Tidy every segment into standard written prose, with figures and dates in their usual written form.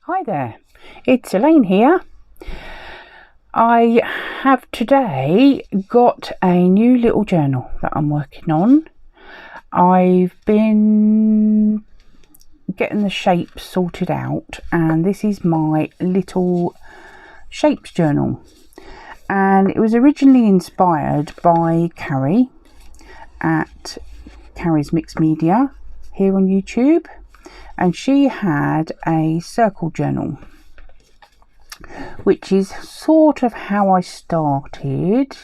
Hi there, it's Elaine here. I have today got a new little journal that I'm working on. I've been getting the shapes sorted out, and this is my little shapes journal. And it was originally inspired by Carrie at Carrie's Mixed Media here on YouTube. And she had a circle journal, which is sort of how I started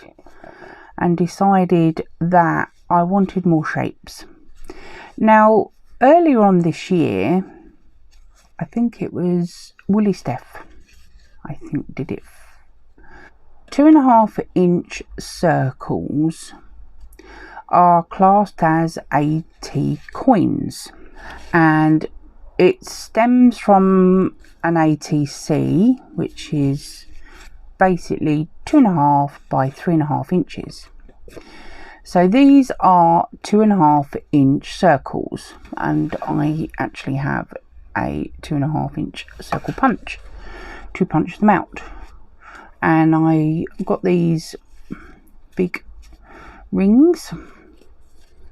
and decided that I wanted more shapes. Now, earlier on this year, I think it was Woolly Steph, I think did it. 2.5 inch circles are classed as ATCoins, and it stems from an ATC, which is basically 2.5 by 3.5 inches. So these are 2.5 inch circles, and I actually have a 2.5 inch circle punch to punch them out. And I got these big rings,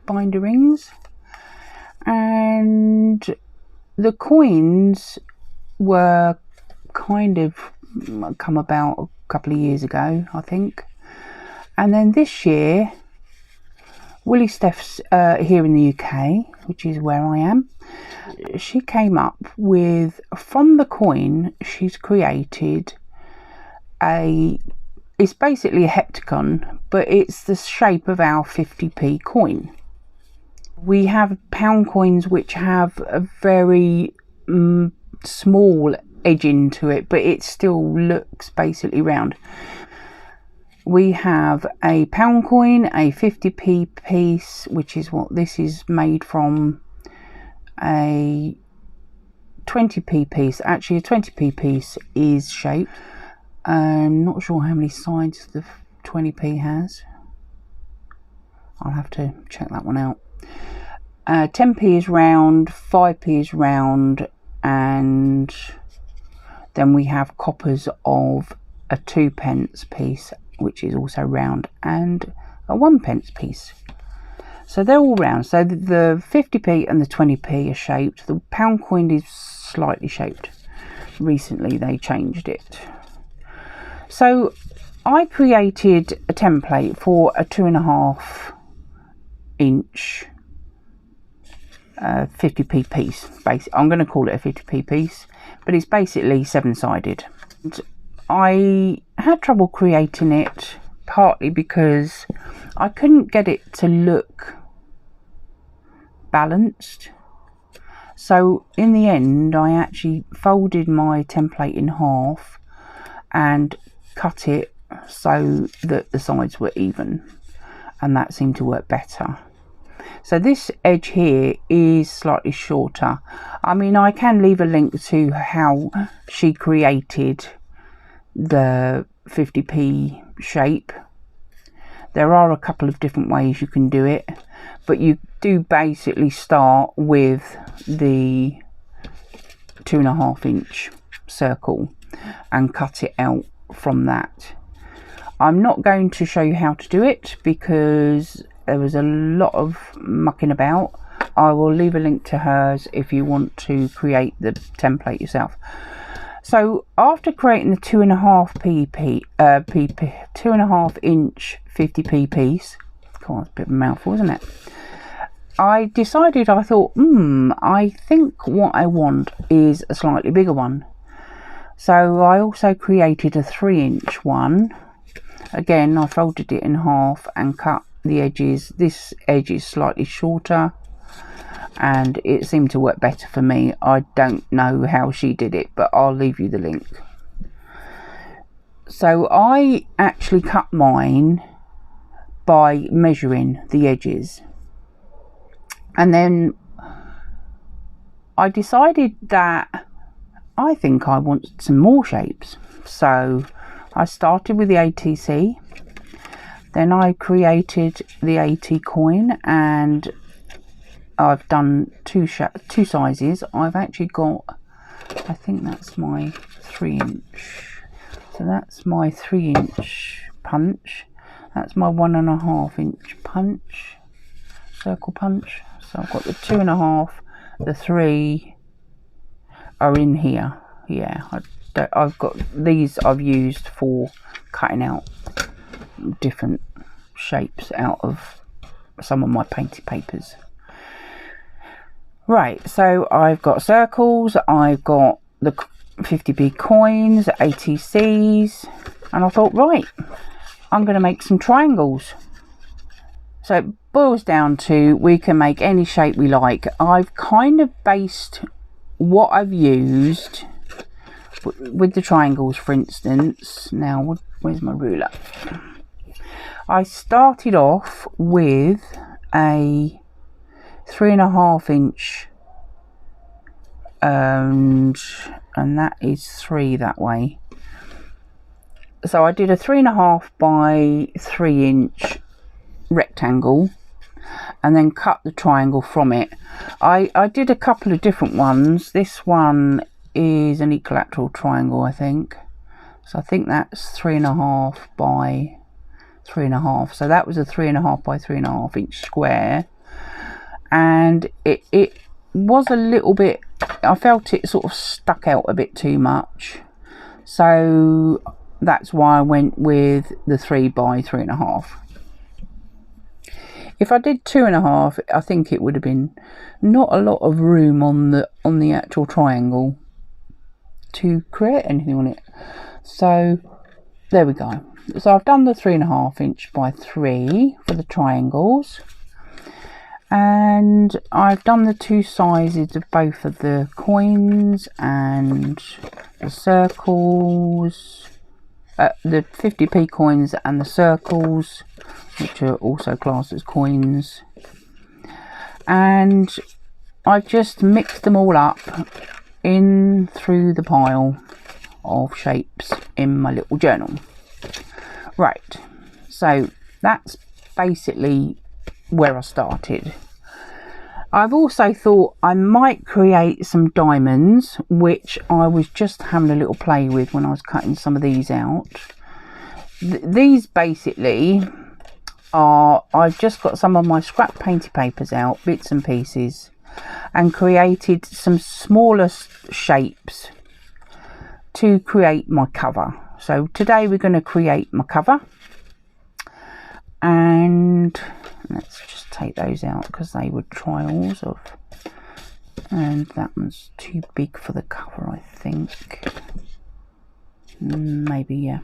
binder rings, and the coins were kind of come about a couple of years ago, I think. And then this year, Woolly Steph's here in the UK, which is where I am, she came up with, from the coin, she's created it's basically a heptagon, but it's the shape of our 50p coin. We have pound coins which have a very small edge into it, but it still looks basically round. We have a pound coin, a 50p piece, which is what this is made from, a 20p piece. Actually, a 20p piece is shaped. I'm not sure how many sides the 20p has. I'll have to check that one out. 10p is round, 5p is round, and then we have coppers of a 2p piece, which is also round, and a 1p piece. So they're all round. So the 50p and the 20p are shaped. The pound coin is slightly shaped. Recently they changed it. So I created a template for a 2.5 inch 50p piece. I'm going to call it a 50p piece, but it's basically 7-sided. And I had trouble creating it, partly because I couldn't get it to look balanced. So in the end, I actually folded my template in half and cut it so that the sides were even, and that seemed to work better. So this edge here is slightly shorter. I mean, I can leave a link to how she created the 50p shape. There are a couple of different ways you can do it, but you do basically start with the 2.5 inch circle and cut it out from that. I'm not going to show you how to do it because there was a lot of mucking about. I will leave a link to hers if you want to create the template yourself. So after creating the 2.5 inch 50p piece, God, it's a bit of a mouthful, isn't it? I decided, I thought, I think what I want is a slightly bigger one. So I also created a 3 inch one. Again, I folded it in half and cut the edges. This edge is slightly shorter and it seemed to work better for me. I don't know how she did it, but I'll leave you the link. So I actually cut mine by measuring the edges, and then I decided that I think I want some more shapes. So I started with the ATC, then I created the ATCoin, and I've done two sizes. I've actually got I think that's my 3-inch. So that's my 3-inch punch. That's my 1.5-inch punch, circle punch. So I've got the 2.5, the 3 are in here. Yeah, I've got these I've used for cutting out different shapes out of some of my painted papers. Right, so I've got circles, I've got the 50p coins, ATCs, and I thought, right, I'm going to make some triangles. So it boils down to we can make any shape we like. I've kind of based what I've used with the triangles, for instance. Now, where's my ruler? I started off with a 3.5-inch, and that is 3 that way. So I did a 3.5 by 3-inch rectangle and then cut the triangle from it. I did a couple of different ones. This one is an equilateral triangle, I think. So I think that's 3.5 by 3.5. So that was a 3.5 by 3.5 inch square, and it was a little bit, I felt it sort of stuck out a bit too much, so that's why I went with the 3 by 3.5. If I did 2.5, I think it would have been not a lot of room on the actual triangle to create anything on it. So there we go. So I've done the 3.5-inch by 3 for the triangles, and I've done the 2 sizes of both of the coins and the circles, the 50p coins and the circles, which are also classed as coins, and I've just mixed them all up in through the pile of shapes in my little journal. Right, so that's basically where I started. I've also thought I might create some diamonds, which I was just having a little play with when I was cutting some of these out. These basically are, I've just got some of my scrap painted papers out, bits and pieces, and created some smaller shapes to create my cover. So today we're going to create my cover, and let's just take those out because they were trials of, and that one's too big for the cover, I think. Maybe, yeah,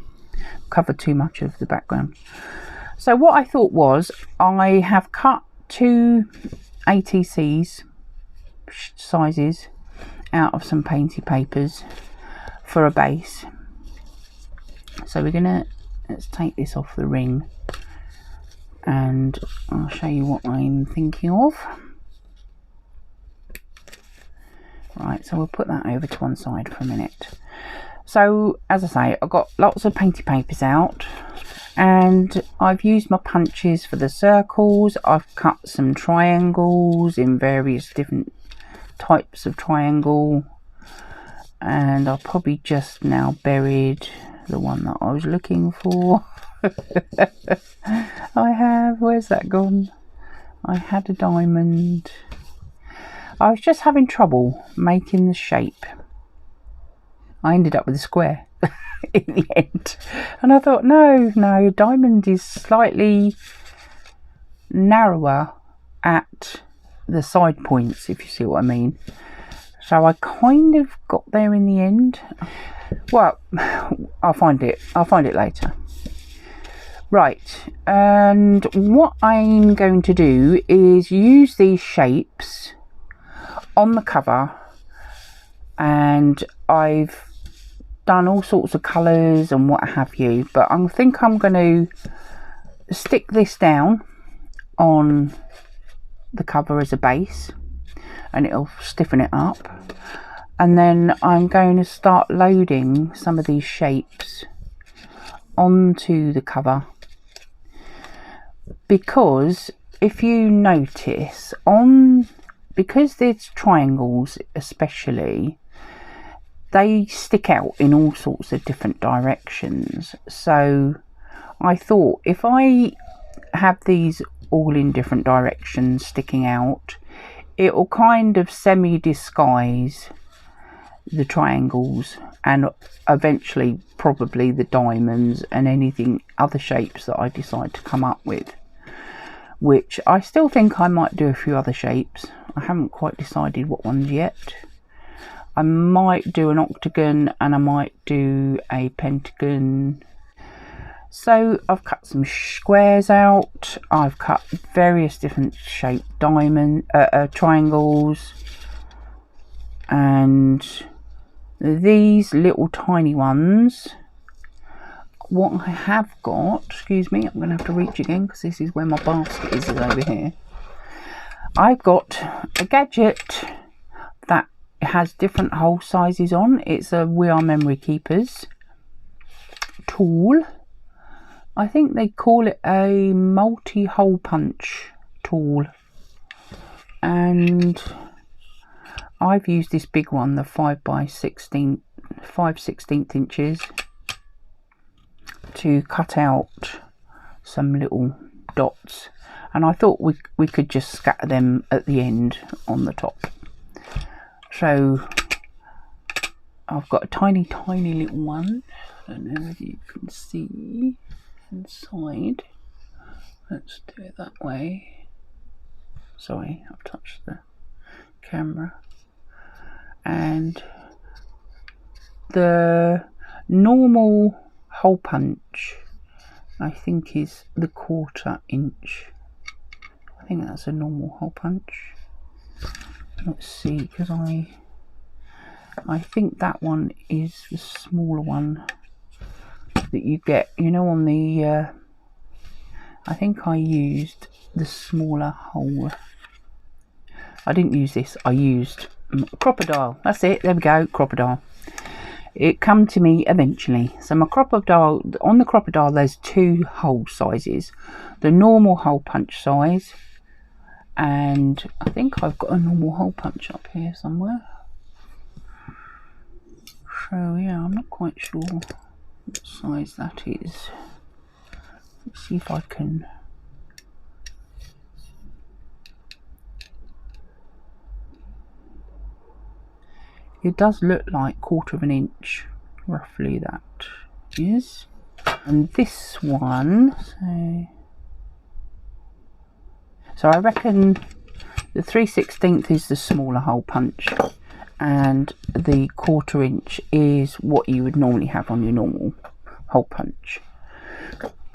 covered too much of the background. So what I thought was, I have cut 2 ATCs sizes out of some painted papers for a base. So we're gonna, let's take this off the ring and I'll show you what I'm thinking of. Right, so we'll put that over to one side for a minute. So as I say, I've got lots of painted papers out, and I've used my punches for the circles. I've cut some triangles in various different types of triangle, and I've probably just now buried the one that I was looking for. I have, where's that gone? I had a diamond. I was just having trouble making the shape. I ended up with a square in the end, and I thought, no, diamond is slightly narrower at the side points, if you see what I mean. So I kind of got there in the end. Well, I'll find it later. Right, and what I'm going to do is use these shapes on the cover, and I've done all sorts of colours and what have you, but I think I'm going to stick this down on the cover as a base, and it'll stiffen it up, and then I'm going to start loading some of these shapes onto the cover, because if you notice, because there's triangles especially, they stick out in all sorts of different directions. So I thought, if I have these all in different directions sticking out, it will kind of semi-disguise the triangles and eventually probably the diamonds and anything other shapes that I decide to come up with, which I still think I might do a few other shapes. I haven't quite decided what ones yet. I might do an octagon and I might do a pentagon. So I've cut some squares out, I've cut various different shaped triangles, and these little tiny ones. What I have got, excuse me, I'm going to have to reach again because this is where my basket is over here. I've got a gadget that has different hole sizes on. It's a We Are Memory Keepers tool. I think they call it a multi-hole punch tool, and I've used this big one, the 5/16 inches, to cut out some little dots, and I thought we could just scatter them at the end on the top. So I've got a tiny little one. I don't know whether you can see inside. Let's do it that way. Sorry, I've touched the camera. And the normal hole punch, I think, is the 1/4 inch. I think that's a normal hole punch. Let's see, because I think that one is the smaller one that you get, you know, on the I think I used the smaller hole. I didn't use this, I used crocodile. That's it, there we go, crocodile. It come to me eventually. So my crocodile, on the crocodile there's 2 hole sizes, the normal hole punch size, and I think I've got a normal hole punch up here somewhere. So yeah, I'm not quite sure what size that is. Let's see if I can. It does look like 1/4 inch, roughly that is. And this one, so I reckon the 3/16 is the smaller hole punch, and the 1/4 inch is what you would normally have on your normal hole punch,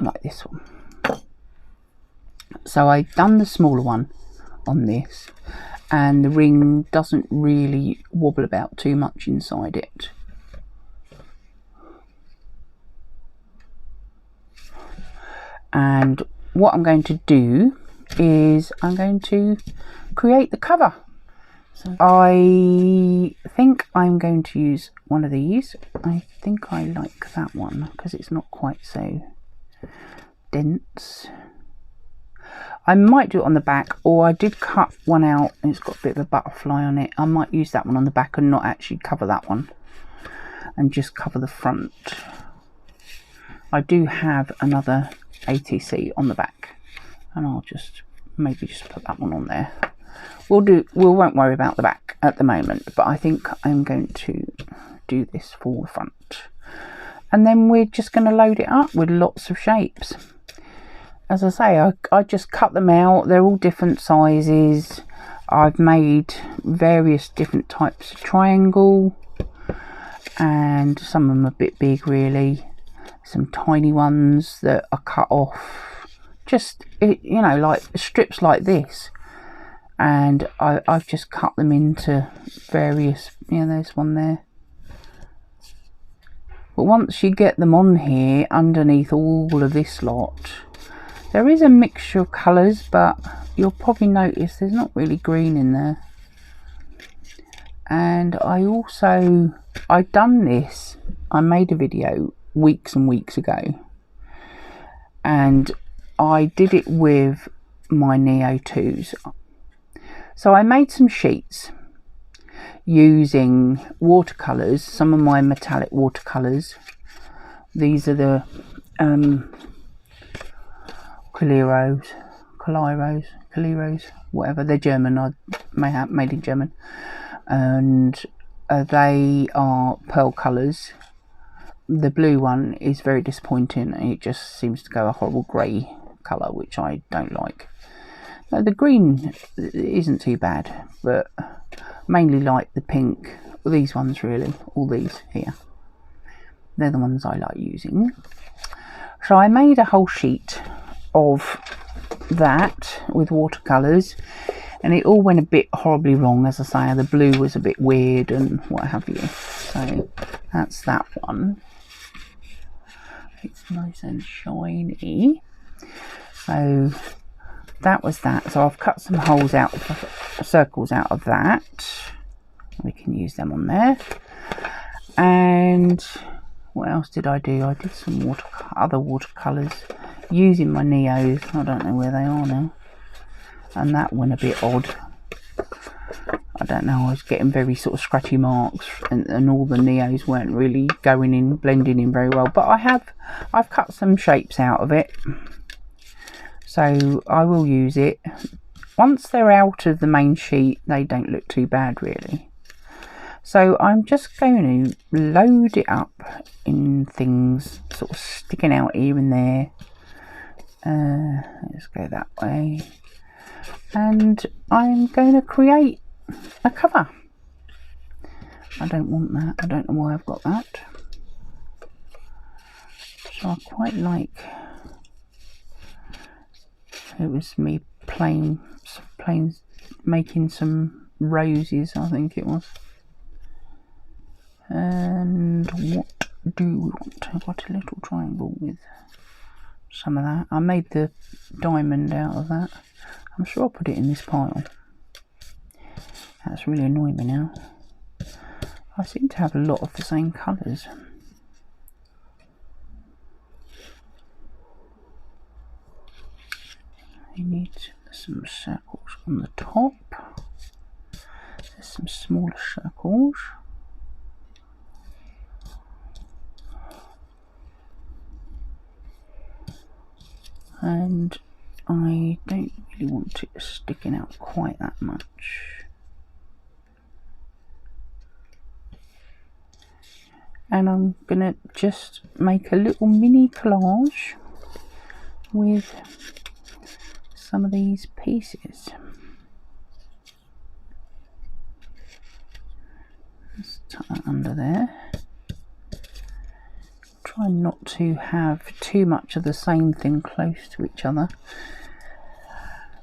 like this one. So I've done the smaller one on this, and the ring doesn't really wobble about too much inside it. And what I'm going to do is I'm going to create the cover. So I think I'm going to use one of these. I think I like that one because it's not quite so dense. I might do it on the back, or I did cut one out and it's got a bit of a butterfly on it. I might use that one on the back and not actually cover that one and just cover the front. I do have another ATC on the back, and I'll just maybe just put that one on there. We won't worry about the back at the moment, but I think I'm going to do this for the front, and then we're just going to load it up with lots of shapes. As I say, I just cut them out. They're all different sizes. I've made various different types of triangle, and some of them are a bit big really. Some tiny ones that are cut off, just, you know, like strips like this, and I've just cut them into various, you know, there's one there. But once you get them on here, underneath all of this lot, there is a mixture of colours, but you'll probably notice there's not really green in there. And I've done this, I made a video weeks and weeks ago, and I did it with my Neo 2s. So I made some sheets, using watercolours, some of my metallic watercolours. These are the Caliros, whatever. They're German. I may have made in German, and they are pearl colours. The blue one is very disappointing. It just seems to go a horrible grey colour, which I don't like. Now, the green isn't too bad, but mainly like the pink. Well, these ones really, all these here. They're the ones I like using. So I made a whole sheet of that with watercolours, and it all went a bit horribly wrong. As I say, the blue was a bit weird and what have you. So that's that one. It's nice and shiny. So that was that. So I've cut some holes out, circles out of that. We can use them on there. And what else did I do? I did some other watercolours using my Neos. I don't know where they are now. And that went a bit odd. I don't know, I was getting very sort of scratchy marks, and all the Neos weren't really going in, blending in very well. But I've cut some shapes out of it, so I will use it. Once they're out of the main sheet, they don't look too bad really. So I'm just going to load it up in things sort of sticking out here and there. Let's go that way. And I'm going to create a cover. I don't want that. I don't know why I've got that. So I quite like, it was me plain making some roses, I think it was. And what do we want? I've got a little triangle with some of that. I made the diamond out of that. I'm sure I'll put it in this pile. That's really annoying me now. I seem to have a lot of the same colours. I need some circles on the top. There's some smaller circles. And I don't really want it sticking out quite that much. And I'm gonna just make a little mini collage with some of these pieces. Let's tuck that under there. Try not to have too much of the same thing close to each other.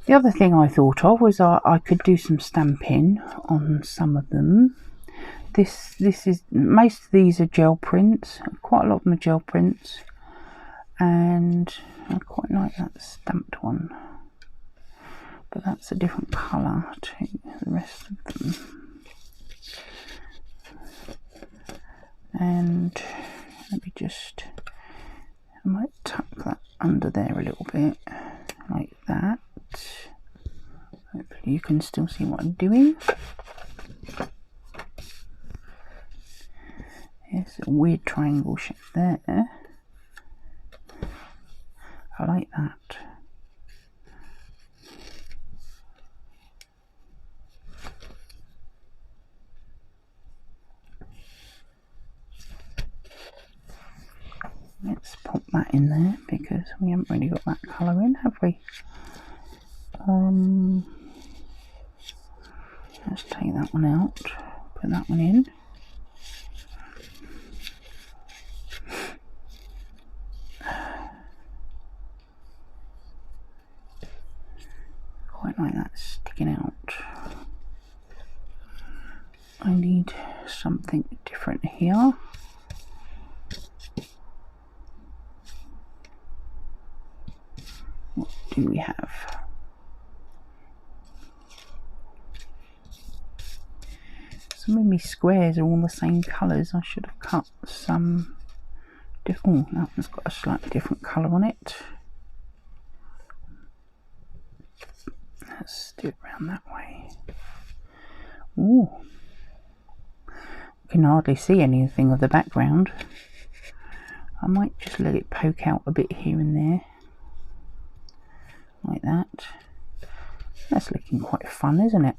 The other thing I thought of was I could do some stamping on some of them. This is, most of these are gel prints. Quite a lot of them are gel prints, and I quite like that stamped one. But that's a different colour to the rest of them. And let me just, I might tuck that under there a little bit, like that. Hopefully you can still see what I'm doing. There's a weird triangle shape there. I like that. Let's pop that in there because we haven't really got that colour in, have we? Let's take that one out, put that one in. Quite like that sticking out. I need something different here. What do we have? Some of my squares are all the same colours. I should have cut some different. Oh, that one's got a slightly different colour on it. Let's do it around that way. Ooh, can hardly see anything of the background. I might just let it poke out a bit here and there, like that. That's looking quite fun, isn't it?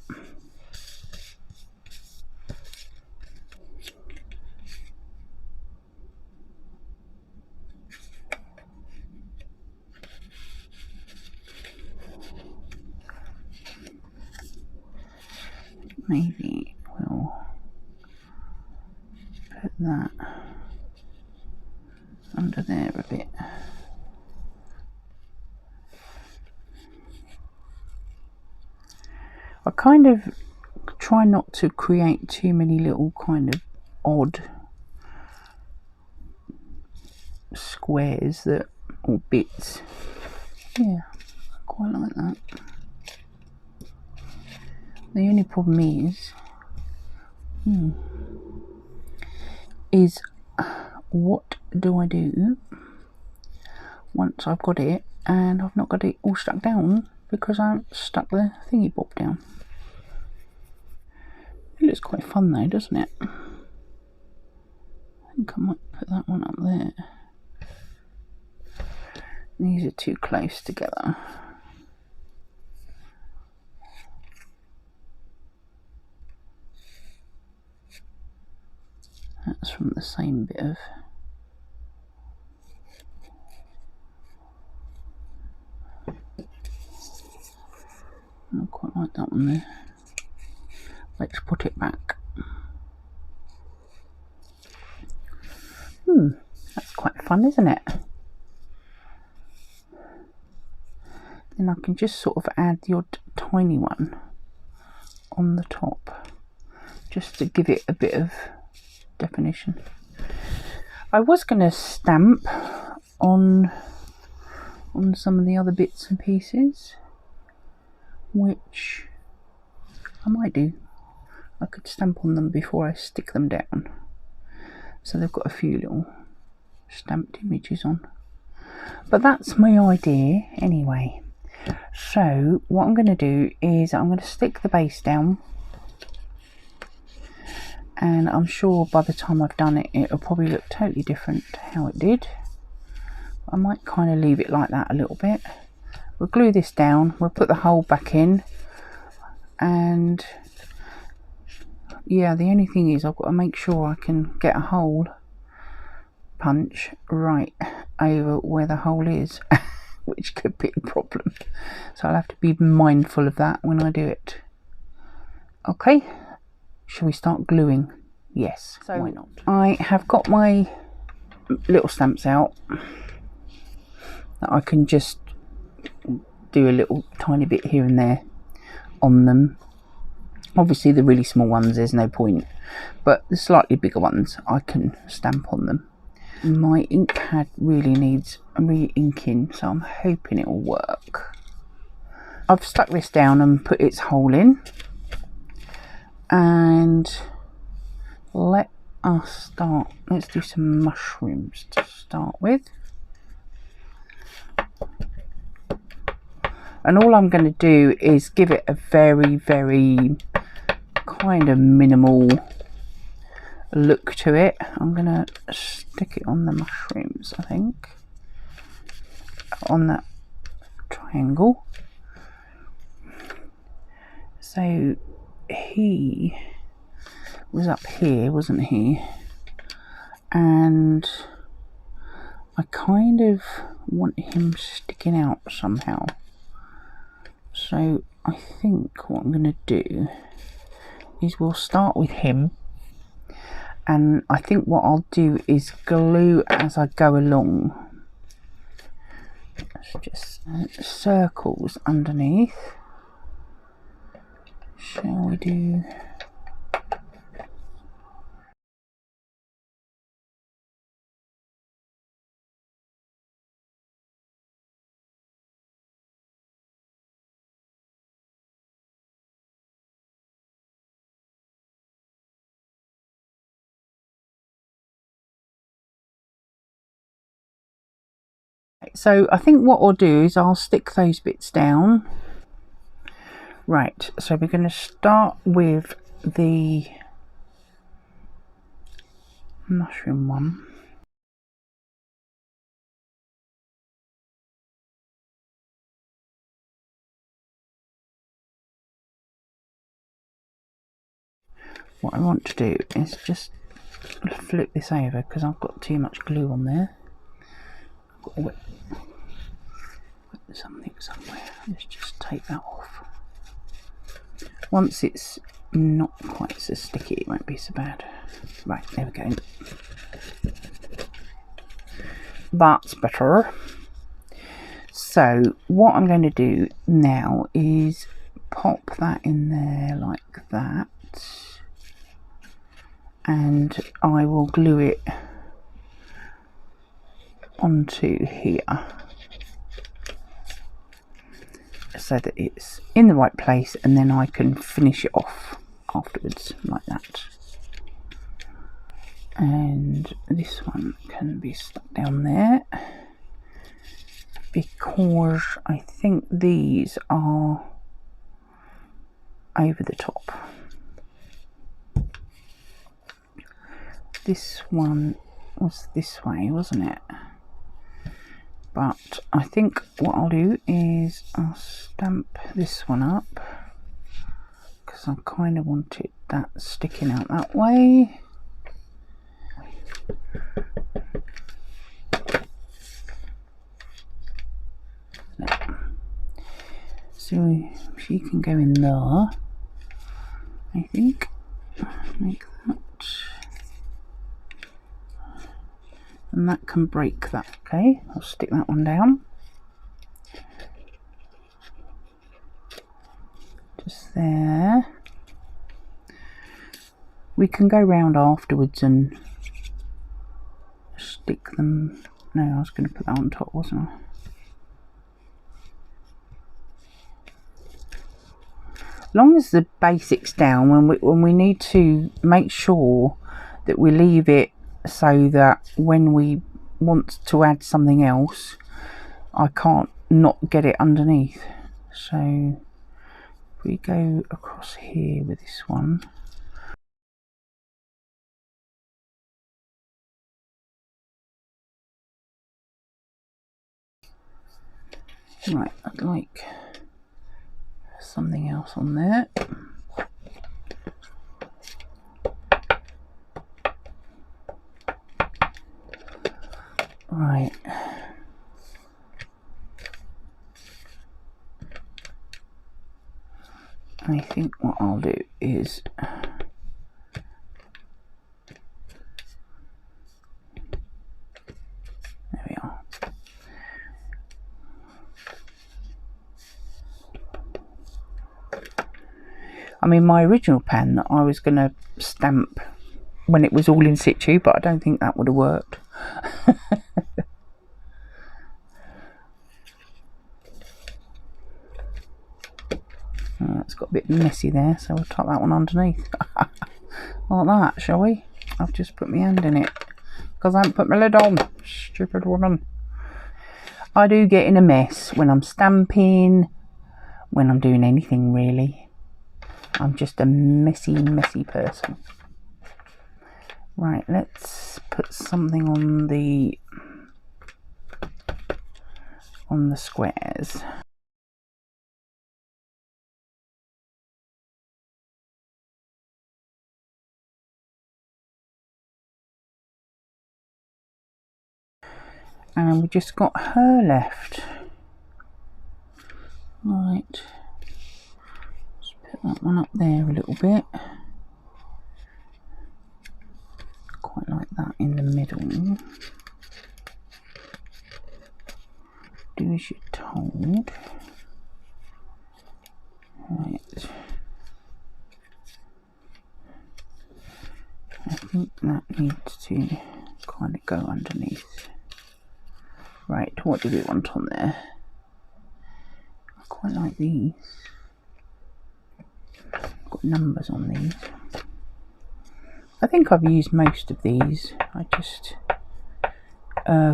Maybe we'll put that under there a bit. I kind of try not to create too many little kind of odd squares that, or bits. Yeah, I quite like that. The only problem is what do I do once I've got it and I've not got it all stuck down because I haven't stuck the thingy bob down. It looks quite fun though, doesn't it? I think I might put that one up there. These are too close together. That's from the same bit of I quite like that one there. Let's put it back. That's quite fun, isn't it? Then I can just sort of add the odd tiny one on the top, just to give it a bit of definition. I was going to stamp on some of the other bits and pieces, which I might do. I could stamp on them before I stick them down, so they've got a few little stamped images on. But that's my idea anyway. So what I'm going to do is I'm going to stick the base down, and I'm sure by the time I've done it, it'll probably look totally different to how it did. I might kind of leave it like that a little bit. We'll glue this down, we'll put the hole back in, and yeah, the only thing is I've got to make sure I can get a hole punch right over where the hole is, which could be a problem. So I'll have to be mindful of that when I do it. Okay, shall we start gluing? Yes, so why not? I have got my little stamps out that I can just do a little tiny bit here and there on them. Obviously the really small ones there's no point, but the slightly bigger ones I can stamp on them. My ink pad really needs re-inking, so I'm hoping it will work. I've stuck this down and put its hole in, and let us start. Let's do some mushrooms to start with. And all I'm going to do is give it a very, very kind of minimal look to it. I'm going to stick it on the mushrooms, I think, on that triangle. So he was up here, wasn't he? And I kind of want him sticking out somehow. So I think what I'm going to do is we'll start with him, and I think what I'll do is glue as I go along. It's just circles underneath. Shall we do... So I think what I'll do is I'll stick those bits down. Right, so we're going to start with the mushroom one. What I want to do is just flip this over because I've got too much glue on there. I've got to wet something somewhere. Let's just take that off. Once it's not quite so sticky, it won't be so bad. Right, there we go. That's better. So what I'm going to do now is pop that in there like that, and I will glue it onto here so that it's in the right place, and then I can finish it off afterwards like that. And this one can be stuck down there because I think these are over the top. This one was this way, wasn't it? But I think what I'll do is I'll stamp this one up because I kind of wanted that sticking out that way. So she can go in there, I think, like that. And that can break that. Okay, I'll stick that one down. Just there. We can go round afterwards and stick them. No, I was going to put that on top, wasn't I? As long as the basics down, when we need to make sure that we leave it so that when we want to add something else, I can't not get it underneath. So if we go across here with this one, right, I'd like something else on there. Right. I think what I'll do is there we are. I mean, my original pen that I was going to stamp when it was all in situ, but I don't think that would have worked. It's got a bit messy there, so we'll tuck that one underneath. Like that, shall we? I've just put my hand in it because I haven't put my lid on. Stupid woman. I do get in a mess when I'm stamping, when I'm doing anything really. I'm just a messy person. Right, let's put something on the squares. And we just got her left. Right, let's put that one up there a little bit. Quite like that in the middle. Do as you're told. Right. I think that needs to kind of go underneath. Right, what do we want on there? I quite like these. I've got numbers on these. I think I've used most of these. I just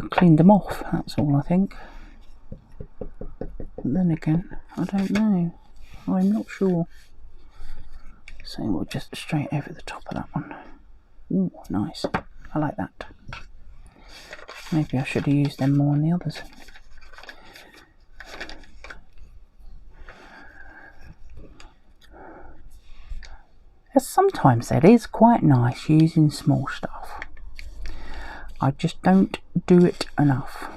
cleaned them off, that's all I think. But then again, I don't know. I'm not sure. So we'll just straight over the top of that one. Ooh, nice. I like that. Maybe I should have used them more on the others. Sometimes it is quite nice using small stuff. I just don't do it enough.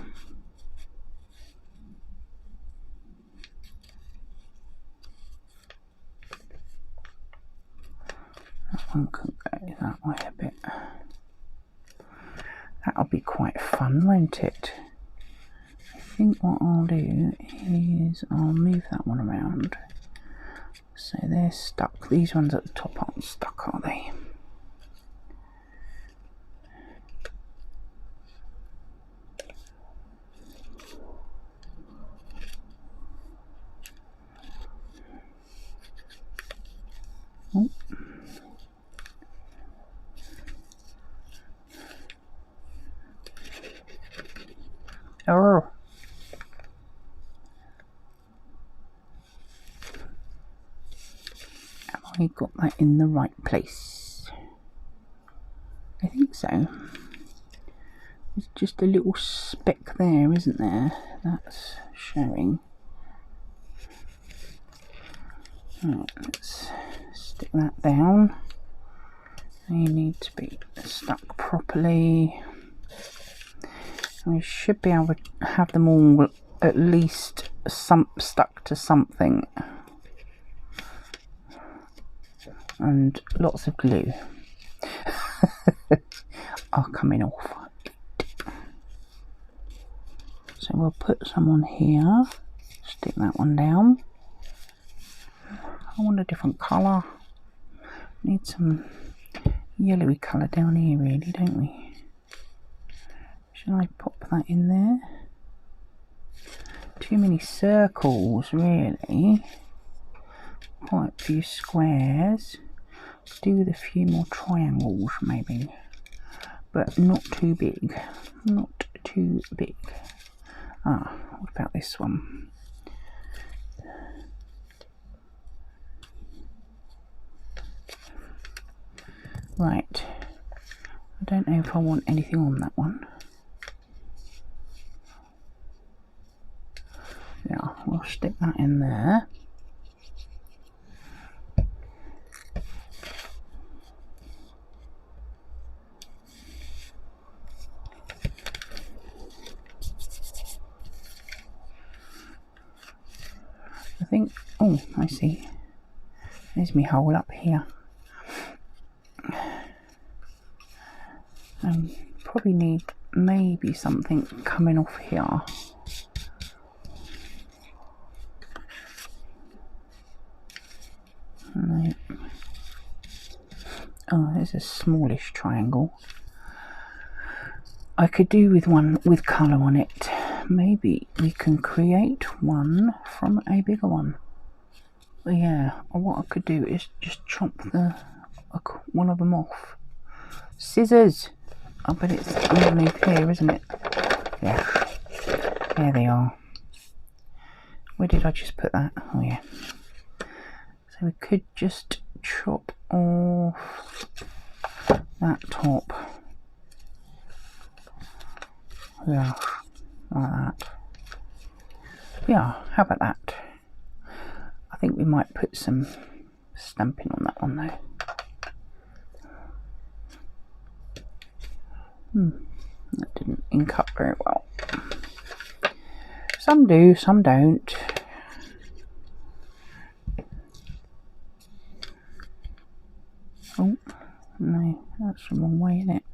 That one could go that way a bit. That'll be quite fun, won't it? I think what I'll do is I'll move that one around. So they're stuck. These ones at the top aren't stuck, are they? Oh. Oh. Have I got that in the right place? I think so. There's just a little speck there, isn't there? That's showing. Right, let's stick that down. They need to be stuck properly. We should be able to have them all at least stuck to something. And lots of glue are coming off. So we'll put some on here, stick that one down. I want a different colour. Need some yellowy colour down here really, don't we? Shall I pop that in there? Too many circles really. Quite a few squares. Do with a few more triangles maybe, but not too big. Not too big. Ah, what about this one? Right. I don't know if I want anything on that one. Yeah, we'll stick that in there. I think, oh, I see. There's my hole up here. Probably need maybe something coming off here. Right. Oh, there's a smallish triangle. I could do with one with colour on it. Maybe we can create one from a bigger one. But yeah, what I could do is just chop one of them off. Scissors! I bet it's underneath here, isn't it? Yeah. There they are. Where did I just put that? Oh yeah. So we could just chop off that top. Yeah, like that. Yeah, how about that? I think we might put some stamping on that one though. That didn't ink up very well. Some do, some don't. Oh, no, that's the wrong way, isn't it?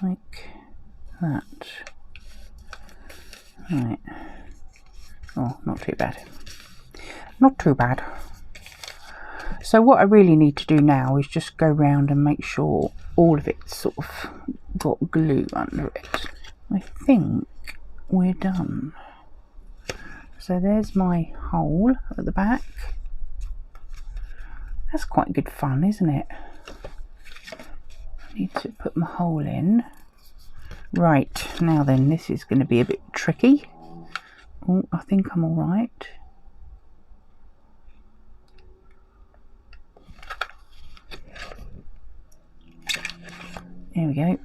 Like that. Right. Oh, not too bad. Not too bad. So what I really need to do now is just go round and make sure all of it's sort of got glue under it. I think we're done. So there's my hole at the back. That's quite good fun, isn't it? I need to put my hole in. Right, now then, this is going to be a bit tricky. Oh, I think I'm all right. There we go.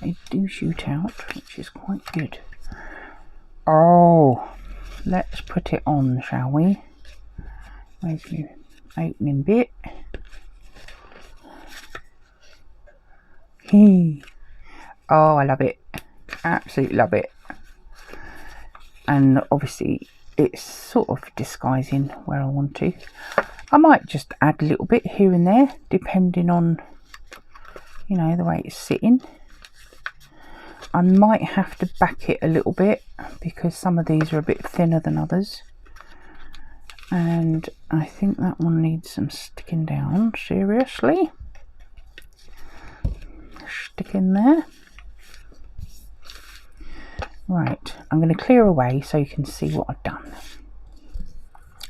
They do shoot out, which is quite good. Oh, let's put it on, shall we? Where's your opening bit? Oh, I love it. Absolutely love it. And obviously it's sort of disguising where I want to. I might just add a little bit here and there, depending on, you know, the way it's sitting. I might have to back it a little bit because some of these are a bit thinner than others. And I think that one needs some sticking down, seriously. Stick in there. Right, I'm going to clear away so you can see what I've done.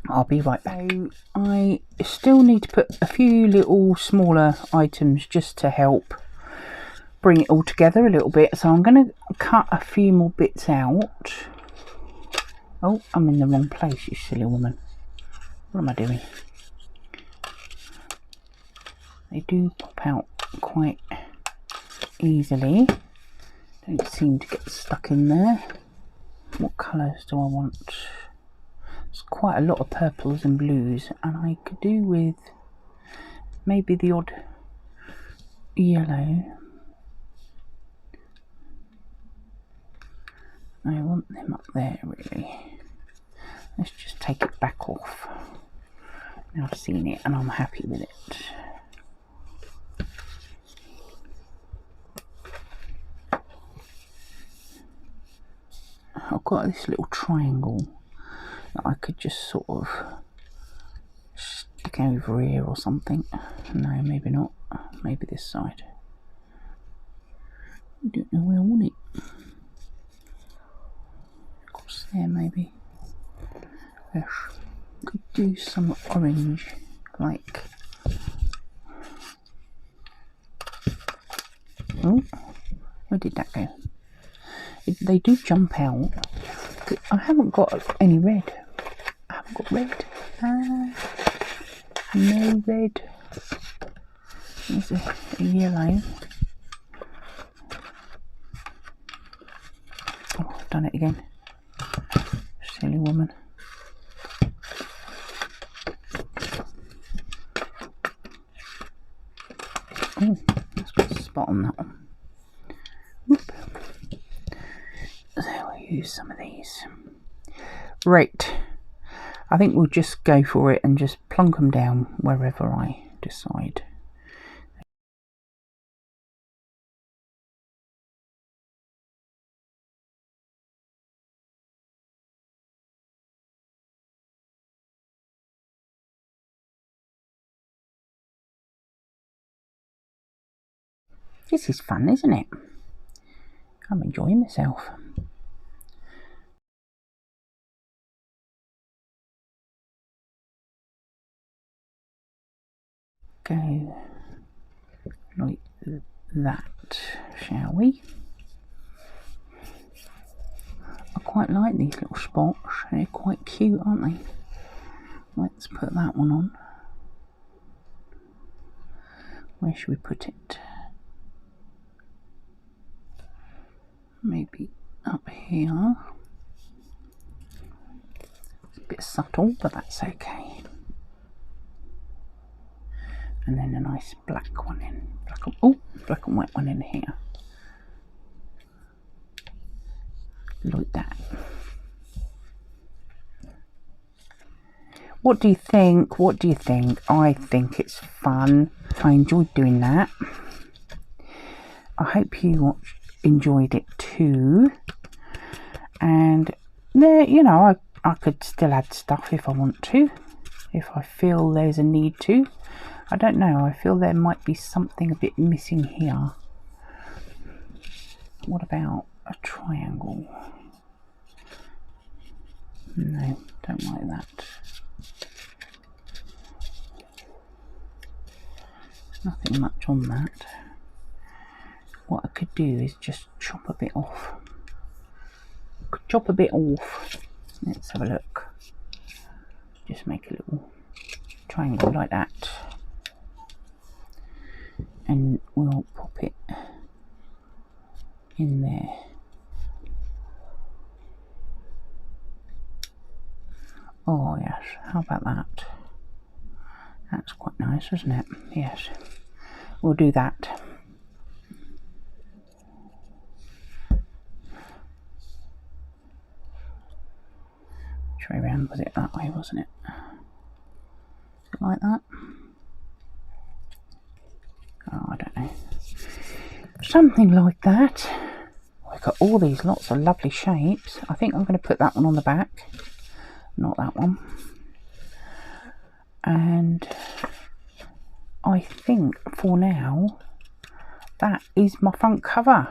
I'll be right back. So I still need to put a few little smaller items just to help bring it all together a little bit. So I'm going to cut a few more bits out. Oh, I'm in the wrong place, you silly woman. What am I doing? They do pop out quite easily. Don't seem to get stuck in there. What colours do I want? There's quite a lot of purples and blues, and I could do with maybe the odd yellow. I want them up there really. Let's just take it back off. Now I've seen it and I'm happy with it. I've got this little triangle that I could just sort of stick over here or something. No, maybe not. Maybe this side. I don't know where I want it. Across there maybe. Yes. Could do some orange, like. Oh, where did that go? They do jump out. I haven't got any red. I haven't got red. No red. There's a yellow. Oh, I've done it again. Silly woman. Oh, let's put a spot on that one. Whoop. So we'll use some of these. Right. I think we'll just go for it and just plunk them down wherever I decide. This is fun, isn't it? I'm enjoying myself. Go like that, shall we? I quite like these little spots. They're quite cute, aren't they? Let's put that one on. Where should we put it? Maybe up here. It's a bit subtle, but that's okay. And then a nice black one in. Black and white one in here. Like that. What do you think? What do you think? I think it's fun. I enjoyed doing that. I hope you enjoyed it too. And there, you know, I could still add stuff if I want to, if I feel there's a need to. I don't know, I feel there might be something a bit missing here. What about a triangle? No, don't like that. There's nothing much on that. What I could do is just chop a bit off. Chop a bit off. Let's have a look. Just make a little triangle like that. and we'll pop it in there. Oh yes, how about that? That's quite nice, isn't it? Yes, we'll do that. Which way around was it? That way, wasn't it? Like that? Oh, I don't know. Something like that. We've got all these lots of lovely shapes. I think I'm going to put that one on the back, not that one. And I think for now that is my front cover.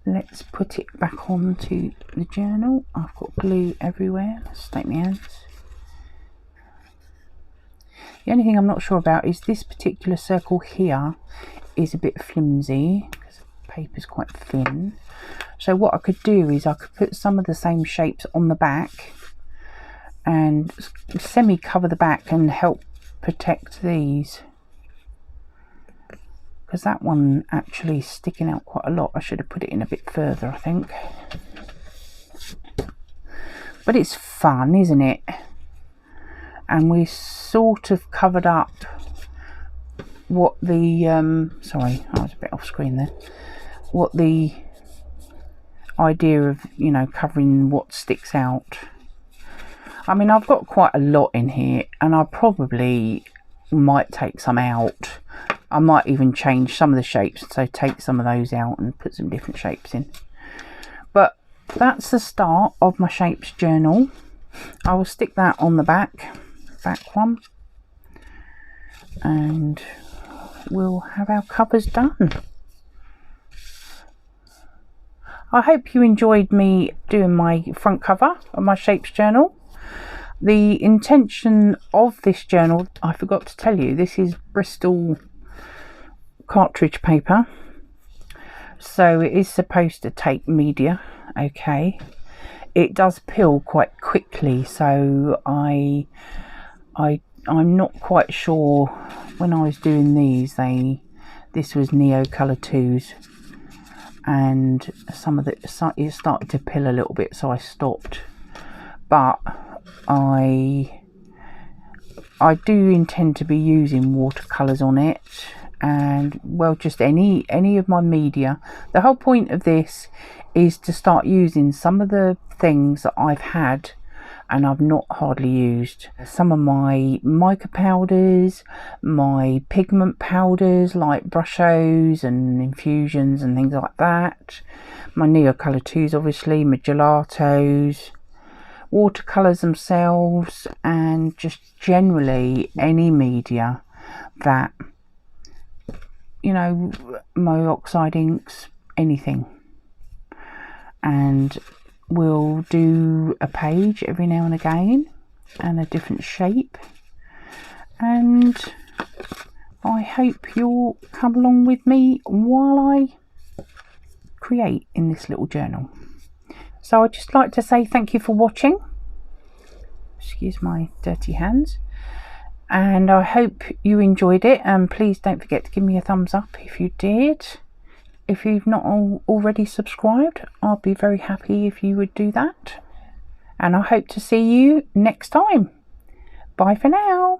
Let's put it back onto the journal. I've got glue everywhere. Let's take my hands. The only thing I'm not sure about is this particular circle here is a bit flimsy because the paper's quite thin. So what I could do is I could put some of the same shapes on the back and semi cover the back and help protect these, because that one actually is sticking out quite a lot. I should have put it in a bit further, I think. But it's fun, isn't it? And we sort of covered up what the sorry, I was a bit off screen there. What the idea of, you know, covering what sticks out. I mean, I've got quite a lot in here, and I probably might take some out. I might even change some of the shapes, so take some of those out and put some different shapes in. But that's the start of my shapes journal. I will stick that on the back one, and we'll have our covers done. I hope you enjoyed me doing my front cover of my shapes journal. The intention of this journal, I forgot to tell you, this is Bristol Cartridge paper, so it is supposed to take media. Okay, it does peel quite quickly, so I'm not quite sure. When I was doing these, this was Neo Colour 2s, and some of it started to peel a little bit, so I stopped. But I do intend to be using watercolours on it, and well, just any of my media. The whole point of this is to start using some of the things that I've had and I've not hardly used. Some of my mica powders, my pigment powders like brushos and infusions and things like that, my Neo Colour 2s obviously, my gelatos, watercolours themselves, and just generally any media that, you know, my oxide inks, anything. And we'll do a page every now and again and a different shape, and I hope you'll come along with me while I create in this little journal. So I'd just like to say thank you for watching. Excuse my dirty hands. And I hope you enjoyed it, and please don't forget to give me a thumbs up if you did. If you've not already subscribed, I'll be very happy if you would do that. And I hope to see you next time. Bye for now.